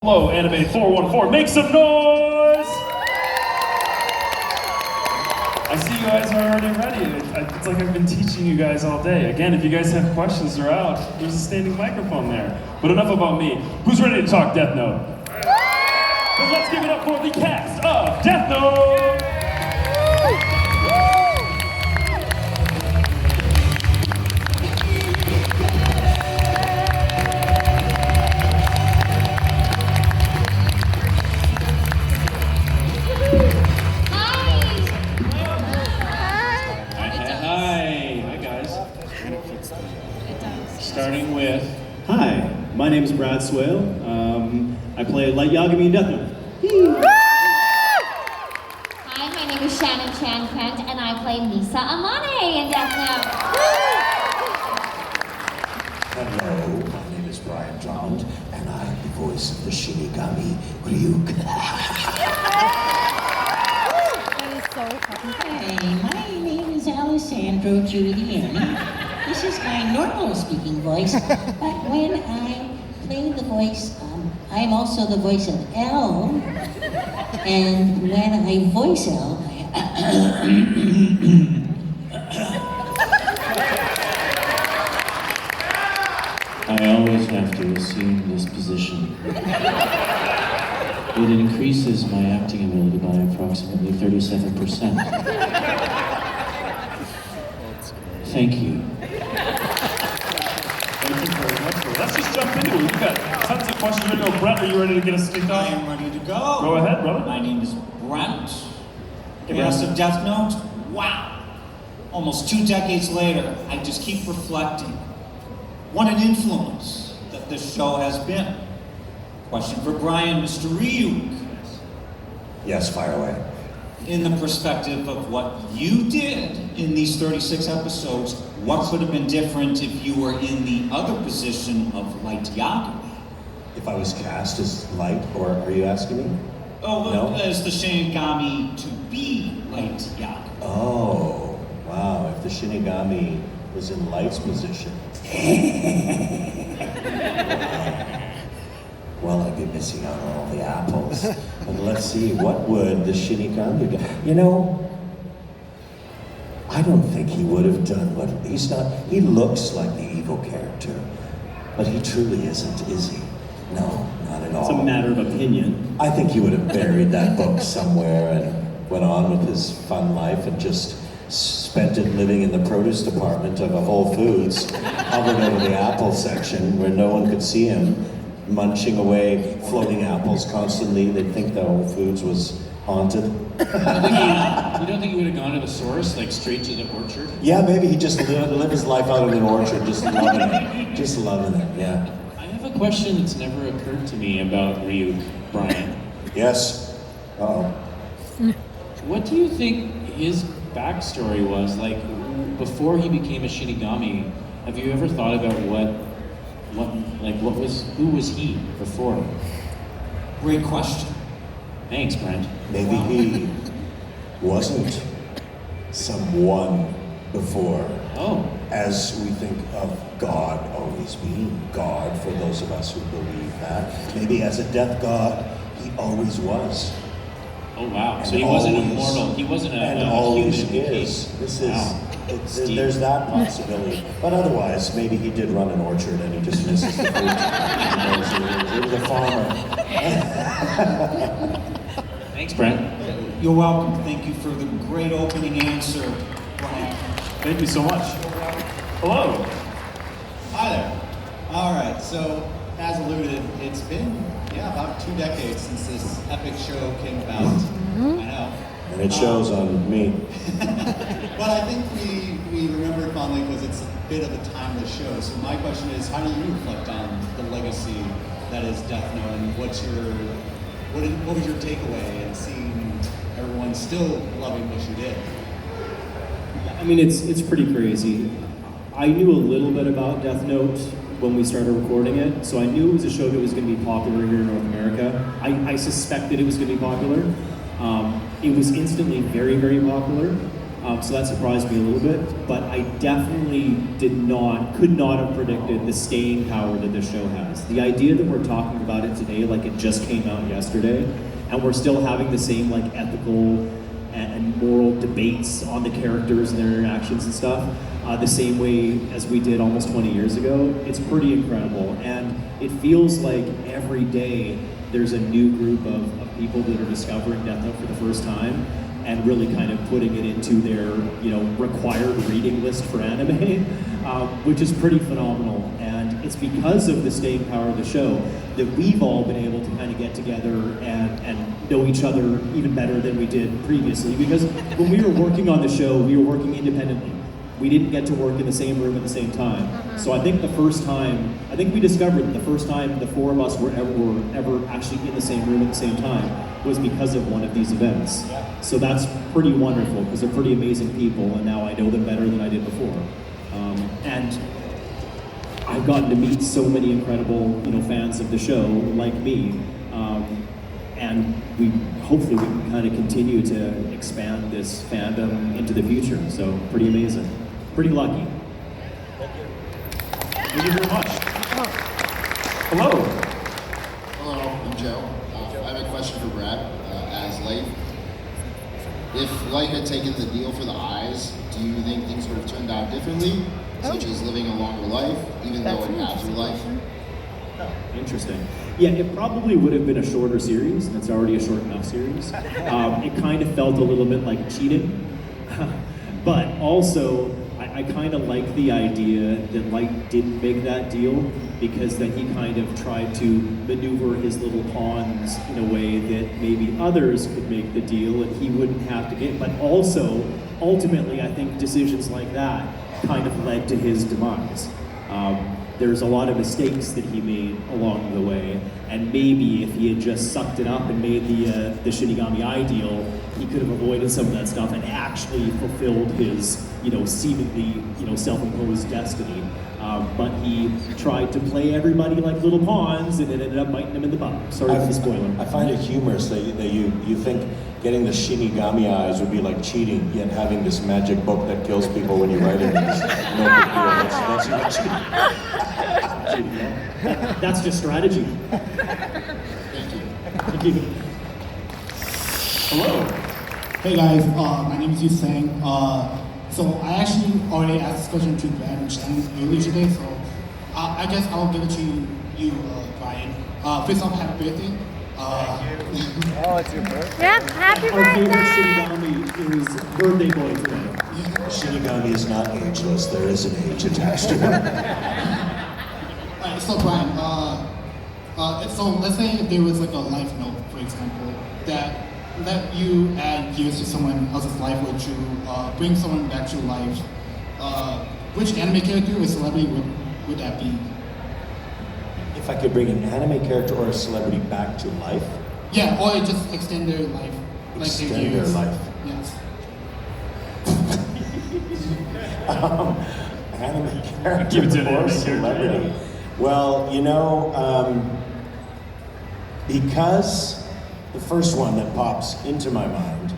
Hello, Anime 414, make some noise! I see you guys are already ready. It's like I've been teaching you guys all day. Again, if you guys have questions throughout, there's a standing microphone there. But enough about me. Who's ready to talk Deathnote? Then let's give it up for the cast of Deathnote! Starting with, hi, my name is Brad Swale. I play Light Yagami in Deathnote. Hi, my name is Shannon Chan Kent, and I play Misa Amane in Deathnote. Hello, my name is Brian Drummond, and I'm the voice of the Shinigami Ryuk. That is so fucking Hey, my name is Alessandro Giuliani. This is my normal speaking voice, but when I play the voice, I'm also the voice of L. And when I voice L, I always have to assume this position. It increases my acting ability by approximately 37%. Thank you. Thank you very much. Let's just jump into it. We've got tons of questions ready to go. Brent, are you ready to get us kicked I off? am ready to go. Go ahead, brother. My name is Brent. Cast of Deathnote. Wow. Almost 2 decades later, I just keep reflecting. What an influence that this show has been. Question for Brian, Mr. Ryuk. Yes, fire away. In the perspective of what you did in these 36 episodes, what could have been different if you were in the other position of Light Yagami? If I was cast as Light, or are you asking me? Oh, No? as the Shinigami to be Light Yagami. Oh, wow, if the Shinigami was in Light's position. Well, I'd be missing out on all the apples. But let's see, what would the Shinigami do? You know, I don't think he would have done what he's not. He looks like the evil character, but he truly isn't, is he? No, not at all. It's a matter of opinion. I think he would have buried that book somewhere and went on with his fun life and just spent it living in the produce department of a Whole Foods, hovered over the apple section where no one could see him, munching away floating apples constantly. They'd think the Whole Foods was haunted. You don't think he would have gone to the source, like straight to the orchard? Yeah, maybe he just lived his life out in an orchard, just loving it. Just loving it, yeah. I have a question that's never occurred to me about Ryuk, Brian. Yes. Uh-oh. What do you think his backstory was? Like, before he became a Shinigami, have you ever thought about who was he before? Great question. Thanks, Brent. Maybe he wasn't someone before. Oh, As we think of God always being God, for those of us who believe that, maybe as a death god, he always was. oh wow. And So he wasn't always- immortal. He wasn't a and human always who became. is. This is, Wow. Deep. there's that possibility. But otherwise, maybe he did run an orchard and he just misses the fruit. He was a farmer. Thanks, Brent. You're welcome. Thank you for the great opening answer, Brian. Thank you so much. Hello. Hi there. All right, so as alluded, it's been, about 2 decades since this epic show came about. I know. And it shows on me. But I think we remember it fondly because it's a bit of a timeless show. So my question is, how do you reflect on the legacy that is Deathnote, and what was your takeaway in seeing everyone still loving what you did? I mean, it's pretty crazy. I knew a little bit about Deathnote when we started recording it, so I knew it was a show that was going to be popular here in North America. I suspected it was going to be popular. It was instantly very, very popular. So that surprised me a little bit, but I definitely could not have predicted the staying power that this show has. The idea that we're talking about it today, like it just came out yesterday, and we're still having the same like ethical and moral debates on the characters and their interactions and stuff, the same way as we did almost 20 years ago, it's pretty incredible. And it feels like every day there's a new group of people that are discovering Death Note for the first time and really kind of putting it into their, required reading list for anime, which is pretty phenomenal. And it's because of the staying power of the show that we've all been able to kind of get together and know each other even better than we did previously. Because when we were working on the show, we were working independently. We didn't get to work in the same room at the same time. So I think we discovered that the first time the four of us were ever actually in the same room at the same time was because of one of these events. So that's pretty wonderful because they're pretty amazing people, and now I know them better than I did before. And I've gotten to meet so many incredible, fans of the show like me, and hopefully we can kind of continue to expand this fandom into the future. So pretty amazing, pretty lucky. Thank you very much. Hello. Hello, I'm Joe. I have a question for Brad. As Light, if Light had taken the deal for the eyes, do you think things would have turned out differently, such as living a longer life, even though it halves your life? Interesting. Yeah, it probably would have been a shorter series, and it's already a short enough series. It kind of felt a little bit like cheating, but also I kind of like the idea that Light didn't make that deal because then he kind of tried to maneuver his little pawns in a way that maybe others could make the deal and he wouldn't have to get. But also, ultimately, I think decisions like that kind of led to his demise. There's a lot of mistakes that he made along the way, and maybe if he had just sucked it up and made the Shinigami Eye deal, he could have avoided some of that stuff and actually fulfilled his, seemingly, self-imposed destiny. But he tried to play everybody like little pawns, and it ended up biting him in the butt. Sorry for the spoiler. I find it humorous that you think getting the Shinigami eyes would be like cheating, yet having this magic book that kills people when you write it is no big deal. That's not cheating. That's just strategy. Thank you. Thank you. Hello. Hey guys, my name is Yu Sang. So I actually already asked this question to Brad and Shannon earlier today, so I guess I'll give it to you, Brian. First off, happy birthday. Thank you. Oh, it's your birthday? Yep, happy Our favorite birthday! Shinigami is birthday boy today. Shinigami is not ageless. There is an age attached to it. Alright, so Brian, so let's say if there was like a life note, for example, that let you add years to someone else's life or to bring someone back to life, which anime character or celebrity would that be? If I could bring an anime character or a celebrity back to life? Yeah, or just extend their life. Extend their their years. life. Yes. Anime character Give it to an or anime celebrity. character, Well, because the first one that pops into my mind,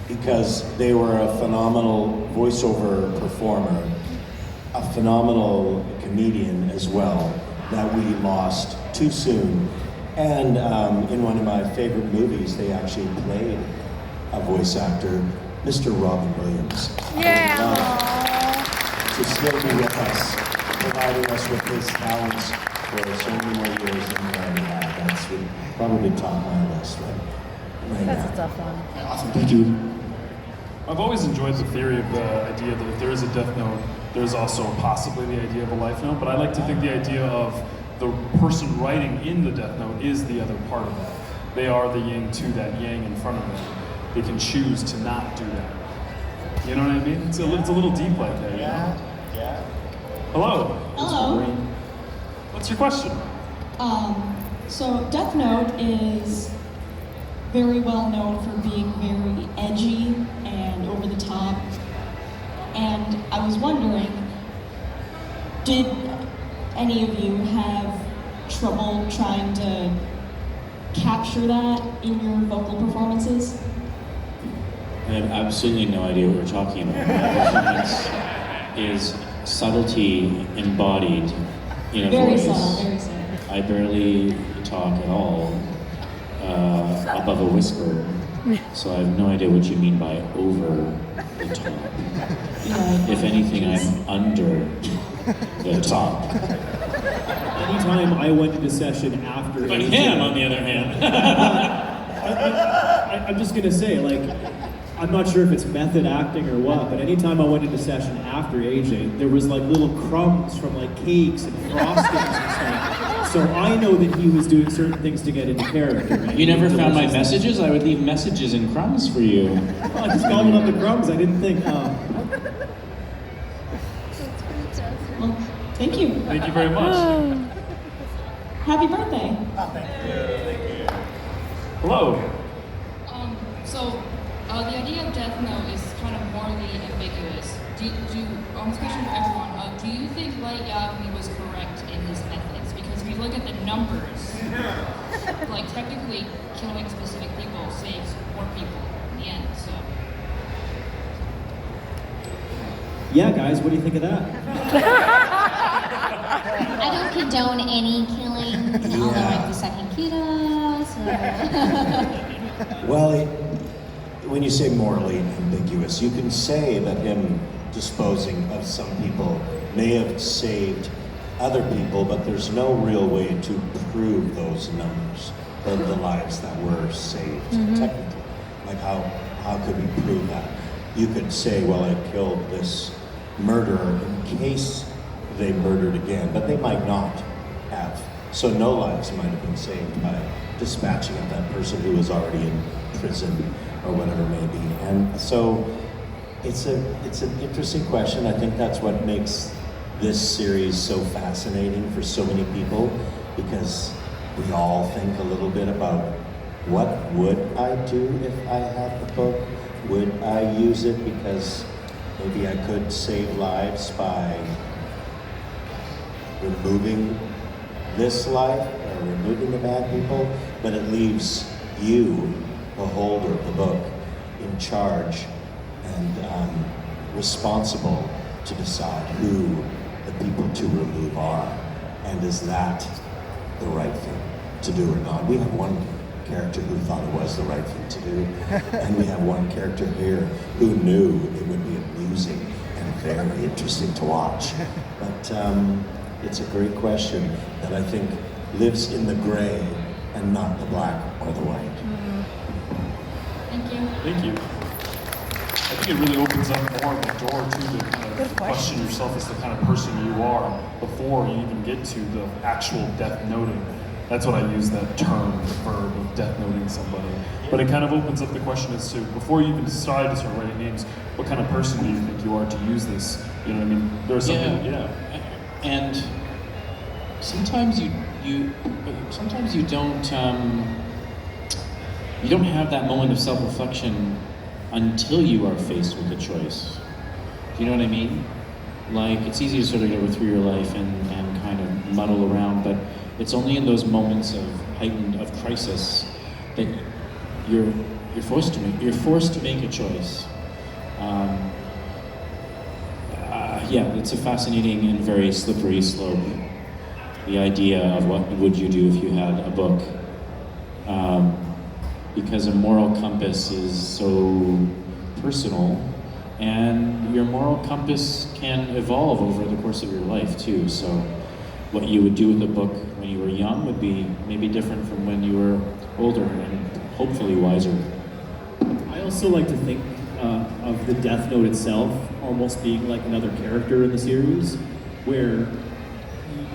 because they were a phenomenal voiceover performer, a phenomenal comedian as well, that we lost too soon. And in one of my favorite movies, they actually played a voice actor, Mr. Robin Williams. Yeah. I would love to still be with us, providing us with his talents for so many more years than we already have. That's what probably top my list right That's now. a tough one. Okay, awesome, thank you. I've always enjoyed the theory of the idea that if there is a death note, there's also possibly the idea of a life note, but I like to think the idea of the person writing in the death note is the other part of that. They are the yin to that yang in front of them. They can choose to not do that. You know what I mean? It's a little deep like that, you know? Yeah. Hello. Hello. What's your question? So Death Note is very well known for being very edgy and over the top. And I was wondering, did any of you have trouble trying to capture that in your vocal performances? I have absolutely no idea what we're talking about. My performance is subtlety embodied in a Very voice. subtle, very subtle. I barely talk at all above a whisper, so I have no idea what you mean by over the top. Yeah. If anything, I'm under the top. Anytime I went into session after But AJ, him, on the other hand. I'm just gonna say, like, I'm not sure if it's method acting or what, but anytime I went into session after AJ, there was like little crumbs from like cakes and frostings and stuff. So I know that he was doing certain things to get into character. And You never found my delicious. messages? I would leave messages and crumbs for you. Well, I just gobbled up the crumbs. I didn't think. Well, thank you. Thank you very much. Happy birthday. Hello. The idea of Deathnote is kind of morally ambiguous. This question for everyone. Do you think Light Yagami was correct in his methods? Because if you look at the numbers, like technically killing specific people saves more people in the end. So. Yeah, guys, what do you think of that? I don't condone any killing, although I'm the second keto, so. Well, when you say morally ambiguous, you can say that him disposing of some people may have saved other people, but there's no real way to prove those numbers, the lives that were saved, technically. Like how could we prove that? You could say, well, I killed this murderer in case they murdered again, but they might not have. So no lives might have been saved by dispatching of that person who was already in prison or whatever it may be. And so it's an interesting question. I think that's what makes this series so fascinating for so many people, because we all think a little bit about what would I do if I had the book? Would I use it because maybe I could save lives by removing this life or removing the bad people? But it leaves you, the holder of the book, in charge and responsible to decide who the people to remove are. And is that the right thing to do or not? We have one character who thought it was the right thing to do, and we have one character here who knew it would be amusing and very interesting to watch. But it's a great question that I think lives in the gray and not the black or the white. Thank you. Thank you. I think it really opens up more of the door to kind of question yourself as the kind of person you are before you even get to the actual death noting. That's what I use that term, the verb of death noting somebody. But it kind of opens up the question as to, before you even decide to start writing names, what kind of person do you think you are to use this? You know what I mean? There are some people, And sometimes you don't have that moment of self-reflection until you are faced with a choice. Do you know what I mean? Like, it's easy to sort of go through your life and kind of muddle around, but it's only in those moments of crisis that you're forced to make a choice. It's a fascinating and very slippery slope. The idea of what would you do if you had a book, because a moral compass is so personal, and your moral compass can evolve over the course of your life too. So what you would do with a book when you were young would be maybe different from when you were older and hopefully wiser. I also like to think of the Death Note itself almost being like another character in the series, where,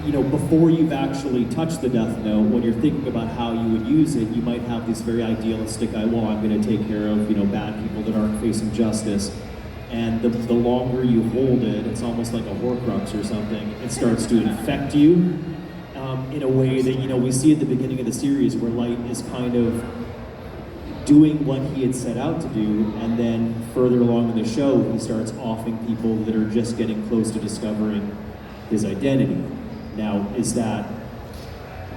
you know, before you've actually touched the Death Note, when you're thinking about how you would use it, you might have this very idealistic, I'm going to take care of, bad people that aren't facing justice. And the longer you hold it, it's almost like a Horcrux or something. It starts to infect you in a way that, we see at the beginning of the series where Light is kind of doing what he had set out to do, and then further along in the show, he starts offing people that are just getting close to discovering his identity. Now, is that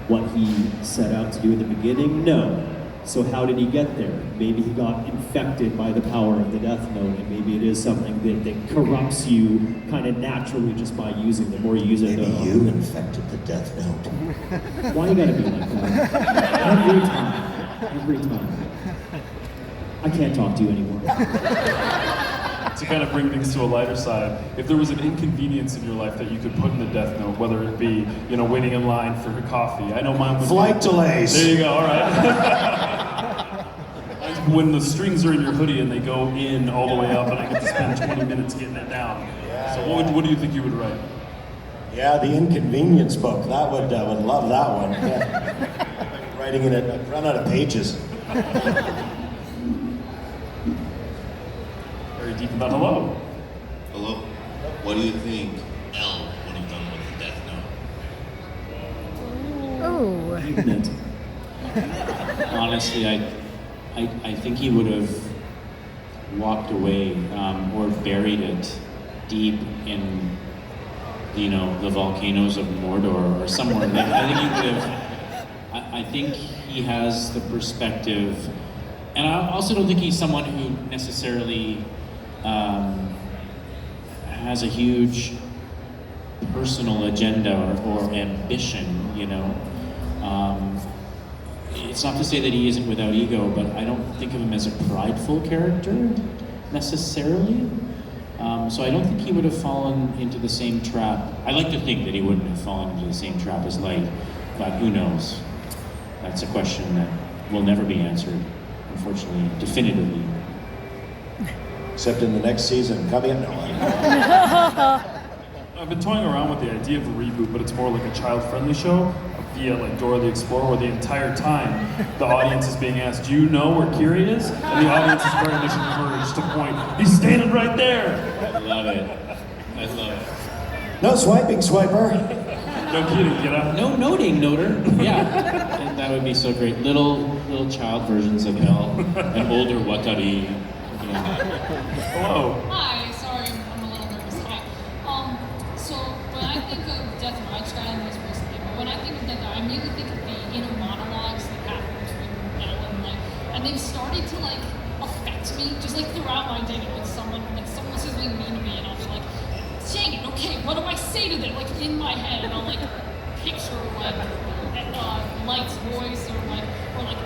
what he set out to do at the beginning? No. So how did he get there? Maybe he got infected by the power of the Death Note, and maybe it is something that corrupts you kind of naturally just by using the more you use it. Maybe you infected the Death Note. Why you gotta be like that? Every time. I can't talk to you anymore. To kind of bring things to a lighter side, if there was an inconvenience in your life that you could put in the Death Note, whether it be, waiting in line for coffee. I know mine was flight delays. There you go. All right. When the strings are in your hoodie and they go in all the way up, and I get to spend 20 minutes getting it down. So what do you think you would write? Yeah, the inconvenience book. That would love that one. Yeah. Writing in it, I'd run out of pages. Very deep about hello. Hello. What do you think L would have done with the Death Note? Oh. Honestly, I think he would have walked away or buried it deep in, the volcanoes of Mordor or somewhere. I think he would have. I think he has the perspective, and I also don't think he's someone who necessarily has a huge personal agenda or ambition. It's not to say that he isn't without ego, but I don't think of him as a prideful character necessarily. So I don't think he would have fallen into the same trap. I like to think that he wouldn't have fallen into the same trap as Light, but who knows? That's a question that will never be answered, unfortunately, definitively. Except in the next season coming up. No, I've been toying around with the idea of a reboot, but it's more like a child-friendly show via like Dora the Explorer, where the entire time the audience is being asked, "Do you know where Kiri is?" And the audience is very much encouraged to point, "He's standing right there." I love it. I love it. No swiping, swiper. No kidding, get out. No noting, noter. Yeah, and that would be so great. Little child versions of L, and older Watari. Hello. Hi, sorry, I'm a little nervous. Hi. So when I think of Death Note, I just got into this recently, but when I think of Death Note, I immediately think of the inner monologues that happen between L and Light, and they've started to affect me, just throughout my day. Someone says something mean to me, and I'll be like, dang it, okay, what do I say to them? In my head, and I'll picture Light's voice or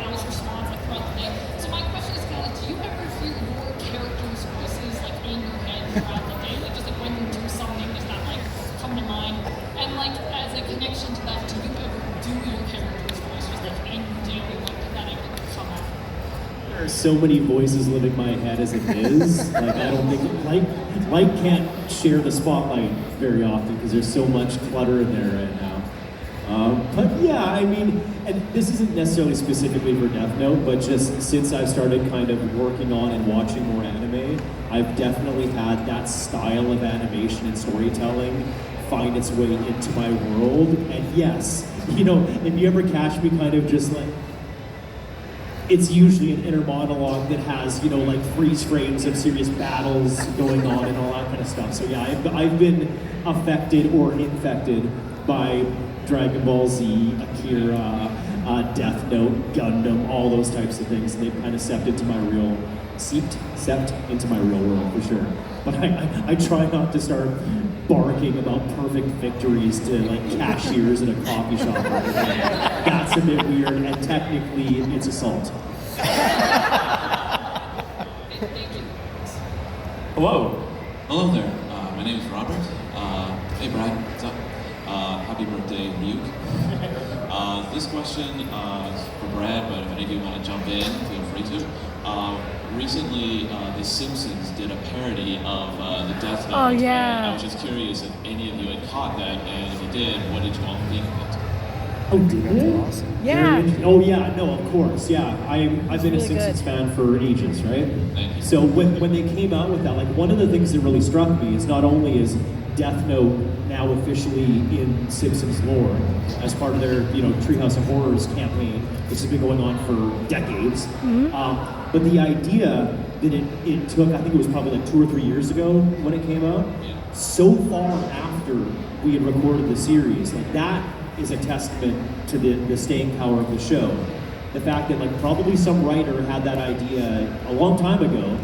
L's response throughout the day. So my question is do you ever hear your characters' voices in your head throughout the day? Just when you do something, does that come to mind? And as a connection to that, do you ever do your character's voice just in your daily life? Did that ever come out? There are so many voices living in my head as it is. I don't think Light can't share the spotlight very often because there's so much clutter in there right now. But yeah, I mean, and this isn't necessarily specifically for Death Note, but just since I've started kind of working on and watching more anime, I've definitely had that style of animation and storytelling find its way into my world. And yes, if you ever catch me kind of just it's usually an inner monologue that has, freeze frames of serious battles going on and all that kind of stuff. So yeah, I've been affected or infected by Dragon Ball Z, Akira, Death Note, Gundam, all those types of things. And they've kind of seeped into my real world for sure. But I try not to start barking about perfect victories to cashiers in a coffee shop or anything. That's a bit weird, and technically it's assault. Hello. Hello there. My name is Robert. Hey Brad, what's up? Happy birthday, Ryuk. This question is for Brad, but if any of you want to jump in, feel free to. Recently, The Simpsons did a parody of the Death Note. Oh, yeah. And I was just curious if any of you had caught that, and if you did, what did you all think of it? Oh, did they? Awesome. Yeah. Oh, yeah. No, of course. Yeah. I've been a really Simpsons good. fan for ages, right? Thank you. So when they came out with that, one of the things that really struck me is not only is Death Note now officially in Simpsons lore as part of their, Treehouse of Horrors campaign, which has been going on for decades. Mm-hmm. But the idea that it took, I think it was probably 2 or 3 years ago when it came out, so far after we had recorded the series, that is a testament to the staying power of the show. the fact that like probably some writer had that idea a long time ago,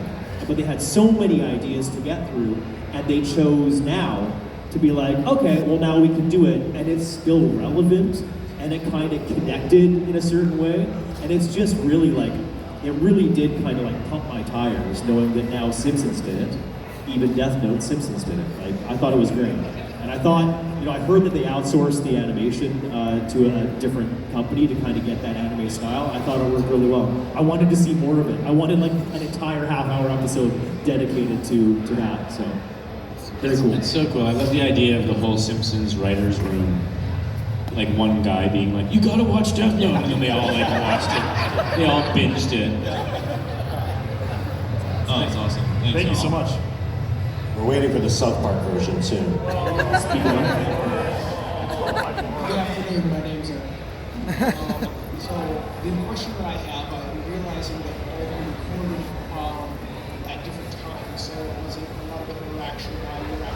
but they had so many ideas to get through, and they chose now to be like, okay, well now we can do it, and it's still relevant, and it kind of connected in a certain way, and it's just really like, it really did kind of like pump my tires knowing that now Simpsons did it. Even Deathnote, Simpsons did it. Like, I thought it was great. And I thought, I heard that they outsourced the animation to a different company to kind of get that anime style. I thought it worked really well. I wanted to see more of it. I wanted like an entire half-hour episode dedicated to that. So, very cool. It's so cool. I love the idea of the whole Simpsons writers' room. Like one guy being like, "You gotta watch Deathnote," and then they all like watched it. They all binged it. Oh, that's awesome. Thank you so much. We're waiting for the South Park version soon. Good afternoon, my name's Eric. So the question that I have, I'm realizing that all of you recorded at different times, so was it a lot of interaction while you were